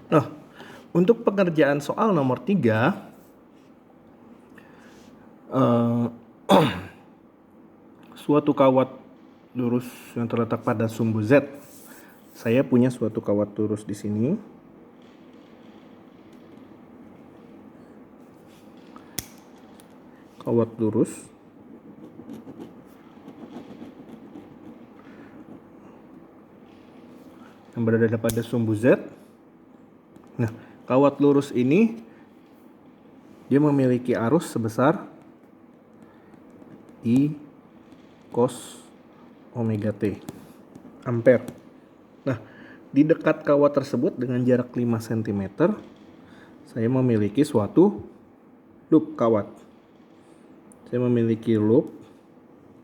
Nah, untuk pengerjaan soal nomor 3, suatu kawat lurus yang terletak pada sumbu Z. Saya punya suatu kawat lurus di sini. Kawat lurus yang berada pada sumbu Z. Nah, kawat lurus ini dia memiliki arus sebesar I cos omega T ampere. Nah, di dekat kawat tersebut dengan jarak 5 cm, saya memiliki suatu loop kawat. Saya memiliki loop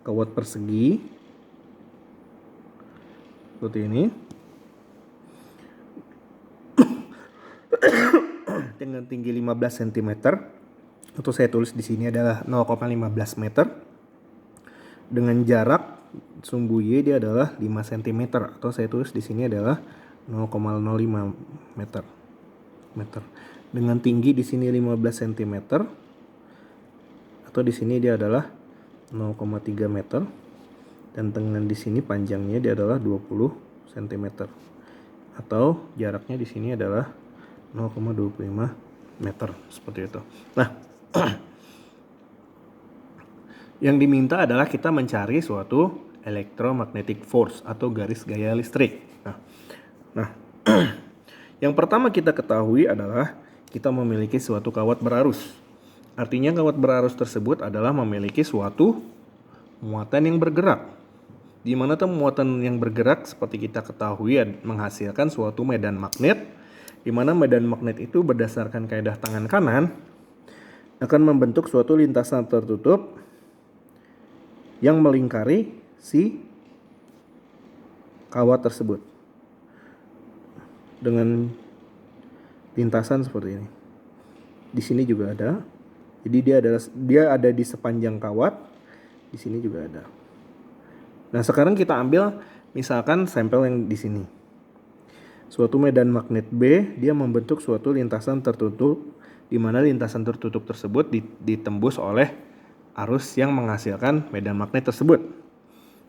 kawat persegi seperti ini dengan tinggi 15 cm, atau saya tulis di sini adalah 0,15 meter, dengan jarak sumbu Y dia adalah 5 cm, atau saya tulis di sini adalah 0,05 meter. Dengan tinggi di sini 15 cm, atau di sini dia adalah 0,3 meter, dan dengan di sini panjangnya dia adalah 20 cm, atau jaraknya di sini adalah 0,25 meter, seperti itu. Nah, yang diminta adalah kita mencari suatu electromagnetic force atau garis gaya listrik. Nah, yang pertama kita ketahui adalah kita memiliki suatu kawat berarus. Artinya kawat berarus tersebut adalah memiliki suatu muatan yang bergerak. Di mana muatan yang bergerak seperti kita ketahui menghasilkan suatu medan magnet, di mana medan magnet itu berdasarkan kaidah tangan kanan akan membentuk suatu lintasan tertutup yang melingkari si kawat tersebut dengan lintasan seperti ini. Di sini juga ada. Jadi dia ada di sepanjang kawat. Di sini juga ada. Nah, sekarang kita ambil misalkan sampel yang di sini. Suatu medan magnet B, dia membentuk suatu lintasan tertutup, di mana lintasan tertutup tersebut ditembus oleh arus yang menghasilkan medan magnet tersebut.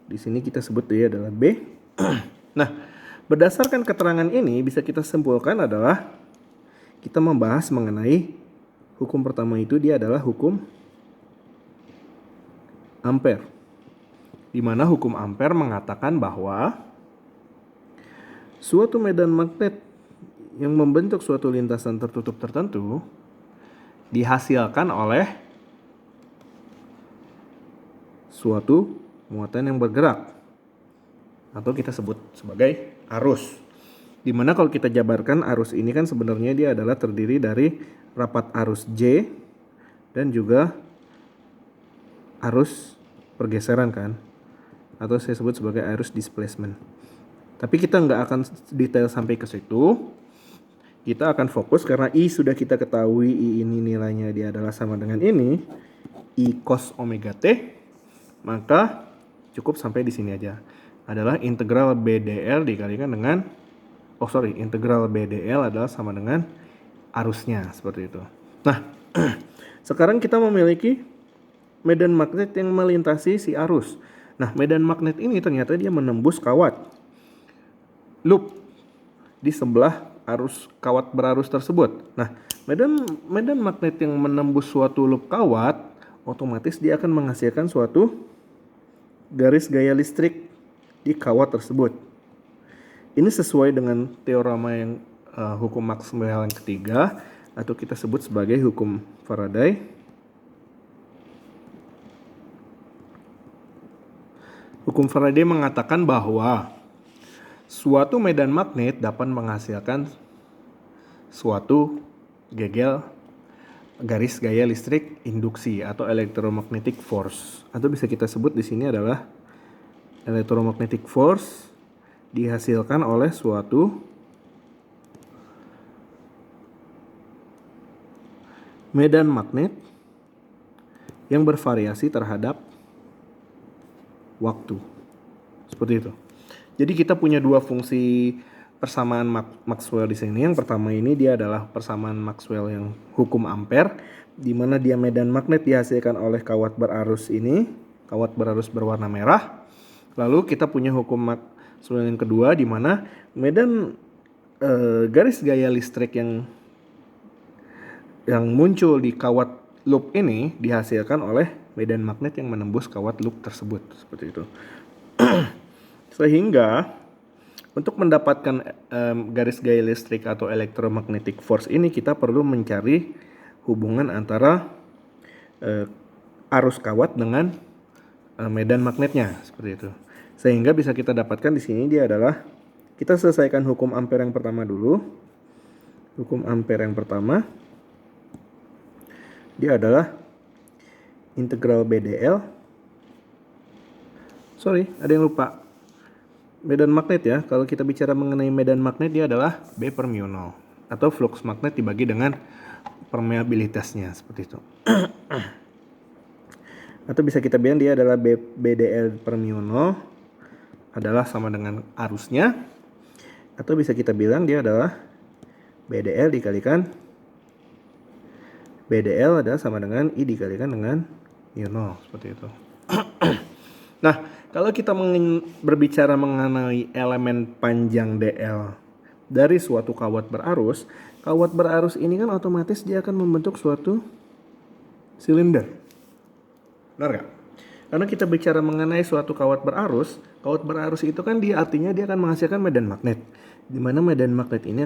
Di sini kita sebut dia adalah B. Nah, berdasarkan keterangan ini bisa kita simpulkan adalah kita membahas mengenai hukum pertama itu, dia adalah hukum Ampere. Di mana hukum Ampere mengatakan bahwa suatu medan magnet yang membentuk suatu lintasan tertutup tertentu dihasilkan oleh suatu muatan yang bergerak, atau kita sebut sebagai arus. Dimana kalau kita jabarkan arus ini kan sebenarnya dia adalah terdiri dari rapat arus J dan juga arus pergeseran kan, atau saya sebut sebagai arus displacement. Tapi kita nggak akan detail sampai ke situ. Kita akan fokus karena I sudah kita ketahui, I ini nilainya dia adalah sama dengan ini, I cos omega T. Maka cukup sampai di sini aja. Adalah integral BdL dikalikan dengan integral BdL adalah sama dengan arusnya, seperti itu. Nah, sekarang kita memiliki medan magnet yang melintasi si arus. Nah, medan magnet ini ternyata dia menembus kawat loop di sebelah arus kawat berarus tersebut. Nah, medan magnet yang menembus suatu loop kawat, otomatis dia akan menghasilkan suatu garis gaya listrik di kawat tersebut. Ini sesuai dengan teorema yang hukum Maxwell yang ketiga, atau kita sebut sebagai hukum Faraday. Hukum Faraday mengatakan bahwa suatu medan magnet dapat menghasilkan suatu garis gaya listrik induksi atau electromagnetic force, atau bisa kita sebut di sini adalah electromagnetic force dihasilkan oleh suatu medan magnet yang bervariasi terhadap waktu. Seperti itu. Jadi kita punya dua fungsi persamaan Maxwell di sini. Yang pertama ini dia adalah persamaan Maxwell yang hukum Ampere, di mana dia medan magnet dihasilkan oleh kawat berarus ini, kawat berarus berwarna merah. Lalu kita punya hukum Maxwell yang kedua, di mana medan garis gaya listrik yang muncul di kawat loop ini dihasilkan oleh medan magnet yang menembus kawat loop tersebut, seperti itu. Sehingga untuk mendapatkan garis gaya listrik atau electromagnetic force ini, kita perlu mencari hubungan antara arus kawat dengan medan magnetnya, seperti itu. Sehingga bisa kita dapatkan di sini dia adalah, kita selesaikan hukum Ampere yang pertama dulu. Hukum Ampere yang pertama dia adalah integral BDL. Sorry, ada yang lupa. Medan magnet ya, kalau kita bicara mengenai medan magnet dia adalah B per mu 0, atau flux magnet dibagi dengan permeabilitasnya, seperti itu. Atau bisa kita bilang dia adalah BDL per mu 0 adalah sama dengan arusnya, atau bisa kita bilang dia adalah BDL dikalikan BDL adalah sama dengan I dikalikan dengan mu 0, seperti itu. Nah, kalau kita berbicara mengenai elemen panjang DL dari suatu kawat berarus ini kan otomatis dia akan membentuk suatu silinder. Benar nggak? Karena kita bicara mengenai suatu kawat berarus itu kan dia artinya dia akan menghasilkan medan magnet. Di mana medan magnet ini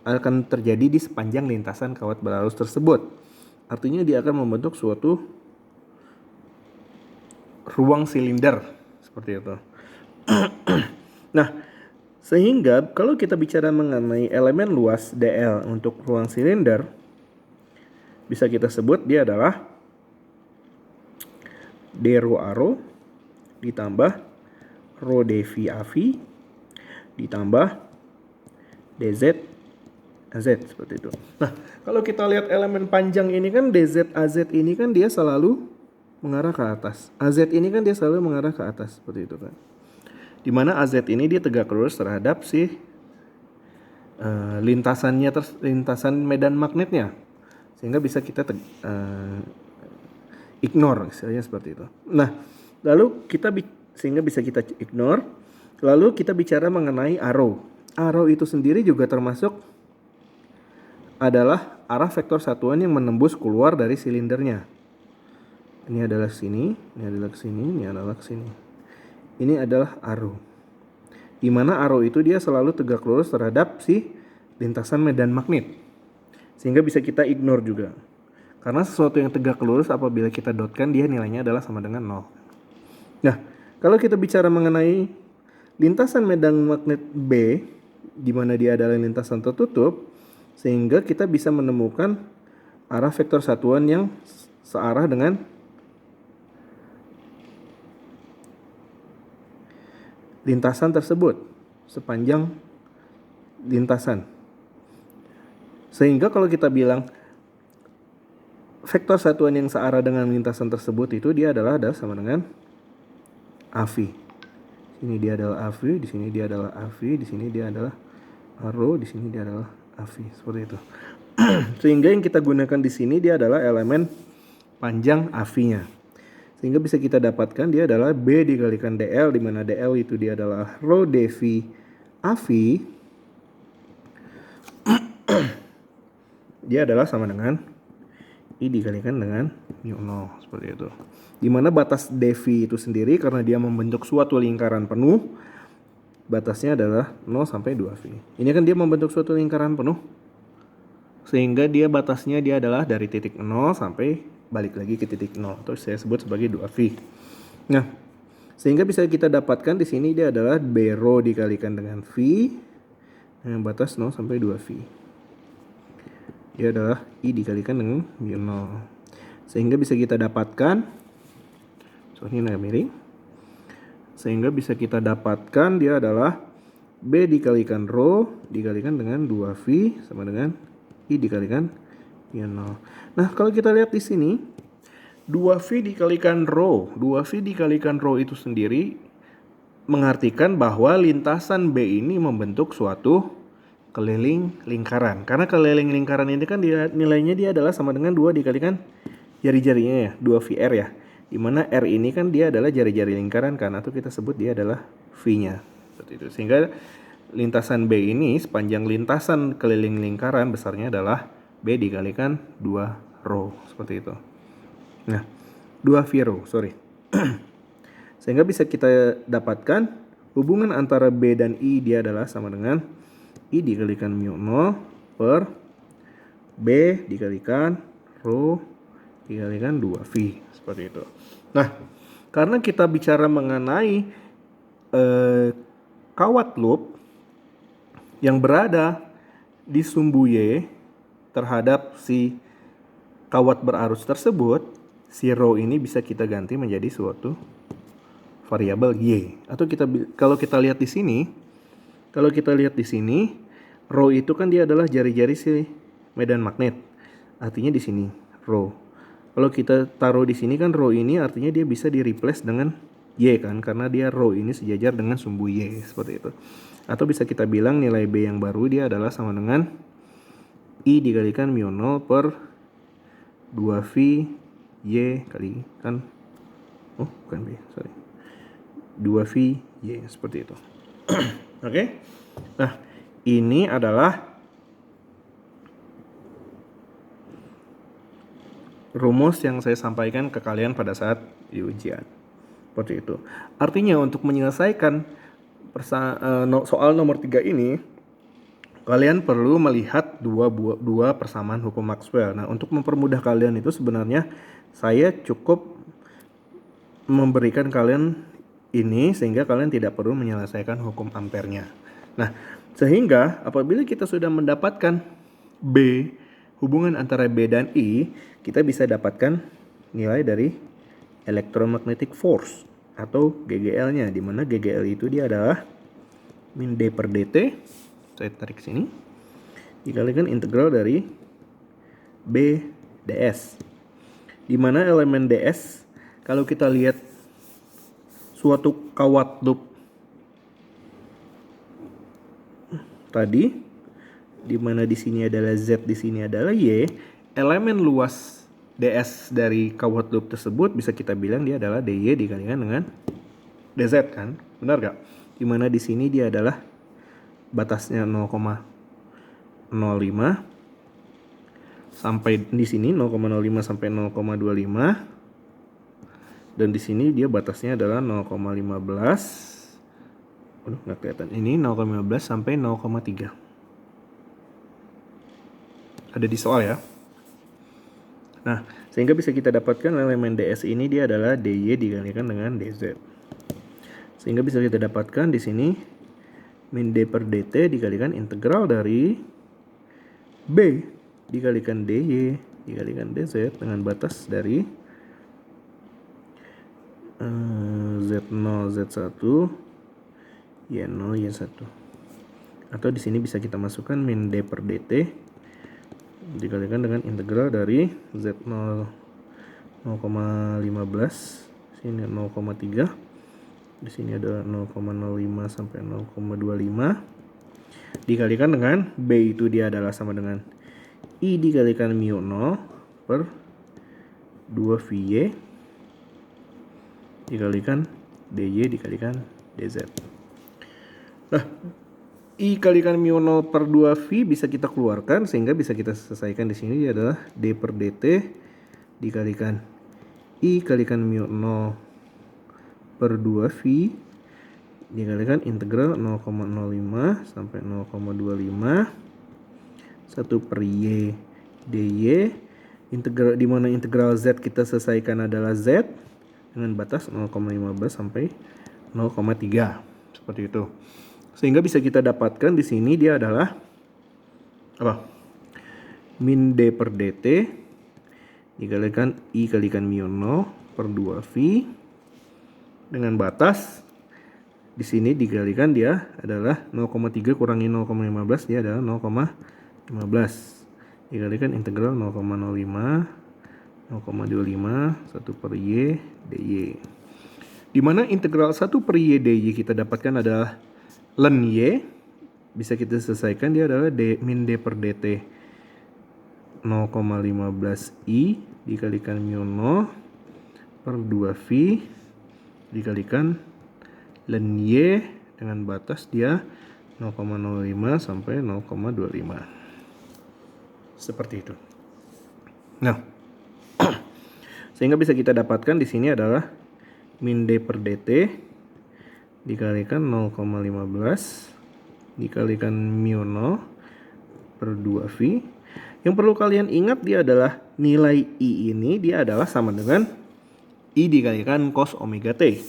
akan terjadi di sepanjang lintasan kawat berarus tersebut. Artinya dia akan membentuk suatu ruang silinder, seperti itu. Nah, sehingga kalau kita bicara mengenai elemen luas DL untuk ruang silinder, bisa kita sebut dia adalah D rho A rho ditambah rho dV AV ditambah dz AZ, seperti itu. Nah, kalau kita lihat elemen panjang ini kan dz AZ ini kan dia selalu mengarah ke atas. AZ ini kan dia selalu mengarah ke atas, seperti itu kan. Dimana AZ ini dia tegak lurus terhadap si lintasan medan magnetnya, sehingga bisa kita ignore, istilahnya seperti itu. Nah, lalu sehingga bisa kita ignore. Lalu kita bicara mengenai arrow. Arrow itu sendiri juga termasuk adalah arah vektor satuan yang menembus keluar dari silindernya. Ini adalah sini, ini adalah ke sini, ini adalah ke sini. Ini adalah arrow. Di mana arrow itu dia selalu tegak lurus terhadap si lintasan medan magnet. Sehingga bisa kita ignore juga. Karena sesuatu yang tegak lurus apabila kita dotkan dia nilainya adalah sama dengan 0. Nah, kalau kita bicara mengenai lintasan medan magnet B, di mana dia adalah lintasan tertutup, sehingga kita bisa menemukan arah vektor satuan yang searah dengan lintasan tersebut sepanjang lintasan. Sehingga kalau kita bilang vektor satuan yang searah dengan lintasan tersebut itu dia adalah sama dengan AV. Ini dia adalah AV, di sini dia adalah AV, di sini dia adalah arrow, di sini dia adalah AV, seperti itu. Sehingga yang kita gunakan di sini dia adalah elemen panjang AV-nya. Sehingga bisa kita dapatkan dia adalah B dikalikan DL, di mana DL itu dia adalah rho dV AV. Dia adalah sama dengan I dikalikan dengan mu 0, seperti itu. Di mana batas dV itu sendiri karena dia membentuk suatu lingkaran penuh, batasnya adalah 0 sampai 2V. Ini kan dia membentuk suatu lingkaran penuh. Sehingga dia batasnya dia adalah dari titik 0 sampai balik lagi ke titik 0, atau saya sebut sebagai 2V. Nah, sehingga bisa kita dapatkan di sini dia adalah B rho dikalikan dengan V dengan batas 0 sampai 2V. Dia adalah I dikalikan dengan mu 0. Sehingga bisa kita dapatkan, ini agak miring. Sehingga bisa kita dapatkan dia adalah B dikalikan rho dikalikan dengan 2V sama dengan I dikalikan mu 0. Nah, kalau kita lihat di sini 2V dikalikan rho itu sendiri mengartikan bahwa lintasan B ini membentuk suatu keliling lingkaran. Karena keliling lingkaran ini kan nilainya dia adalah sama dengan 2 dikalikan jari-jarinya ya, 2 VR ya. Dimana R ini kan dia adalah jari-jari lingkaran kan, atau kita sebut dia adalah V-nya. Seperti itu. Sehingga lintasan B ini sepanjang lintasan keliling lingkaran besarnya adalah B dikalikan 2 rho. Seperti itu. Nah, 2 V rho, sorry. Sehingga bisa kita dapatkan hubungan antara B dan I dia adalah sama dengan I dikalikan mu 0 per B dikalikan rho dikalikan 2V. Seperti itu. Nah, karena kita bicara mengenai kawat loop yang berada di sumbu Y terhadap si kawat berarus tersebut, si rho ini bisa kita ganti menjadi suatu variabel Y. Atau kalau kita lihat di sini, rho itu kan dia adalah jari-jari si medan magnet. Artinya di sini rho. Kalau kita taruh di sini kan rho ini artinya dia bisa di-replace dengan Y kan, karena dia rho ini sejajar dengan sumbu Y, seperti itu. Atau bisa kita bilang nilai B yang baru dia adalah sama dengan I dikalikan mu 0 per 2V Y kalikan, oh bukan B, sorry, 2V Y, seperti itu. Oke. Nah, ini adalah rumus yang saya sampaikan ke kalian pada saat di ujian. Seperti itu. Artinya untuk menyelesaikan soal nomor 3 ini, kalian perlu melihat dua persamaan hukum Maxwell. Nah, untuk mempermudah kalian itu sebenarnya saya cukup memberikan kalian ini sehingga kalian tidak perlu menyelesaikan hukum ampernya. Nah, sehingga apabila kita sudah mendapatkan B, hubungan antara B dan I, kita bisa dapatkan nilai dari electromagnetic force atau GGL-nya, di mana GGL itu dia adalah min D per dt, saya tarik sini, dikalikan integral dari B ds. Di mana elemen ds, kalau kita lihat suatu kawat loop tadi, di mana di sini adalah Z, di sini adalah Y, elemen luas ds dari kawat loop tersebut bisa kita bilang dia adalah dy dikalikan dengan dz kan, benar gak? Di mana di sini dia adalah batasnya 0,05 sampai di sini 0,05 sampai 0,25, dan di sini dia batasnya adalah 0,15. Nggak kelihatan. Ini 0,15 sampai 0,3. Ada di soal ya. Nah, sehingga bisa kita dapatkan elemen ds ini dia adalah dy dikalikan dengan dz. Sehingga bisa kita dapatkan di sini min d per dt dikalikan integral dari b dikalikan dy dikalikan dz dengan batas dari z0 z1 y0 y1. Atau di sini bisa kita masukkan min d per dt dikalikan dengan integral dari z0 0,15, sini 0,3, di sini ada 0,05 sampai 0,25, dikalikan dengan b itu dia adalah sama dengan I dikalikan mu 0 per 2Vy dikalikan dy dikalikan dz. Nah, I kalikan mu 0 per 2V bisa kita keluarkan sehingga bisa kita selesaikan di sini adalah d per dt dikalikan I kalikan mu 0 per 2V dikalikan integral 0,05 sampai 0,25 1 per y dy, integral di mana integral z kita selesaikan adalah z dengan batas 0,15 sampai 0,3, seperti itu. Sehingga bisa kita dapatkan di sini dia adalah apa? Min d per dt dikalikan I kalikan mu 0 per 2V dengan batas di sini dikalikan dia adalah 0,3 kurangi 0,15 dia adalah 0,15 dikalikan integral 0,05 0,25 1 per y dy. Di mana integral 1 per Y dy kita dapatkan adalah ln Y. Bisa kita selesaikan, dia adalah min D per dt 0,15 I dikalikan mu 0 per 2V dikalikan ln Y dengan batas dia 0,05 sampai 0,25. Seperti itu. Nah, sehingga bisa kita dapatkan di sini adalah min D per dt dikalikan 0,15 dikalikan mu 0 per 2V. Yang perlu kalian ingat dia adalah nilai I ini dia adalah sama dengan I dikalikan cos omega T.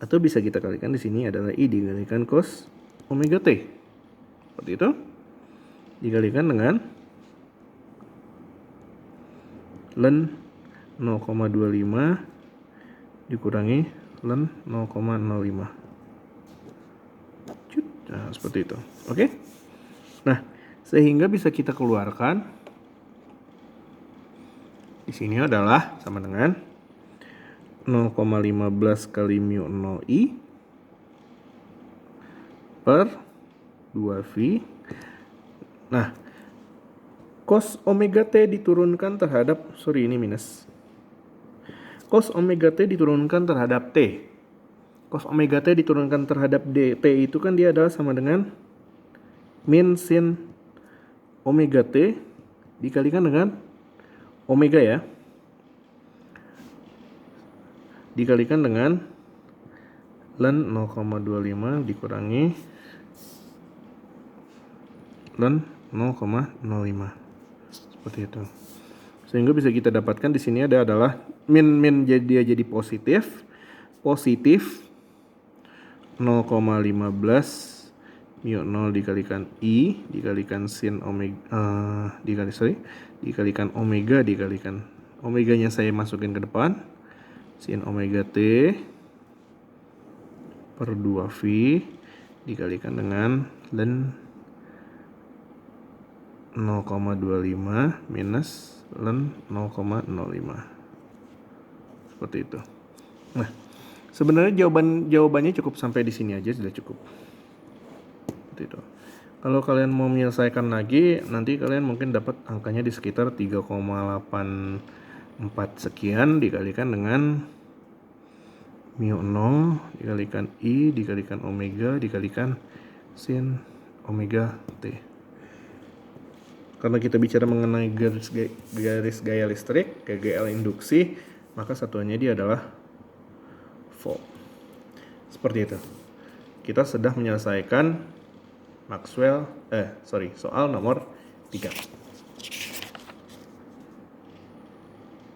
Atau bisa kita kalikan di sini adalah I dikalikan cos omega T. Seperti itu. Dikalikan dengan ln 0,25 dikurangi ln 0,05. Nah, seperti itu. Oke? Nah, sehingga bisa kita keluarkan di sini adalah sama dengan 0,15 kali mu 0i per 2V. Nah, cos omega T diturunkan terhadap, ini minus. Cos omega T diturunkan terhadap T. Cos omega T diturunkan terhadap dt itu kan dia adalah sama dengan min sin omega T dikalikan dengan omega ya. Dikalikan dengan ln 0,25 dikurangi ln 0,05. Seperti itu. Sehingga bisa kita dapatkan di sini adalah min dia jadi positif 0,15 mu 0 dikalikan I dikalikan sin omega dikalikan omega dikalikan omeganya saya masukin ke depan sin omega T per 2V dikalikan dengan ln 0,25 minus ln 0,05. Seperti itu. Nah, sebenarnya jawabannya cukup sampai di sini aja sudah cukup. Seperti itu. Kalau kalian mau menyelesaikan lagi, nanti kalian mungkin dapat angkanya di sekitar 3,84 sekian dikalikan dengan mu 0 dikalikan I dikalikan omega dikalikan sin omega T. Karena kita bicara mengenai garis gaya listrik, GGL induksi, maka satuannya dia adalah volt. Seperti itu. Kita sudah menyelesaikan soal nomor 3.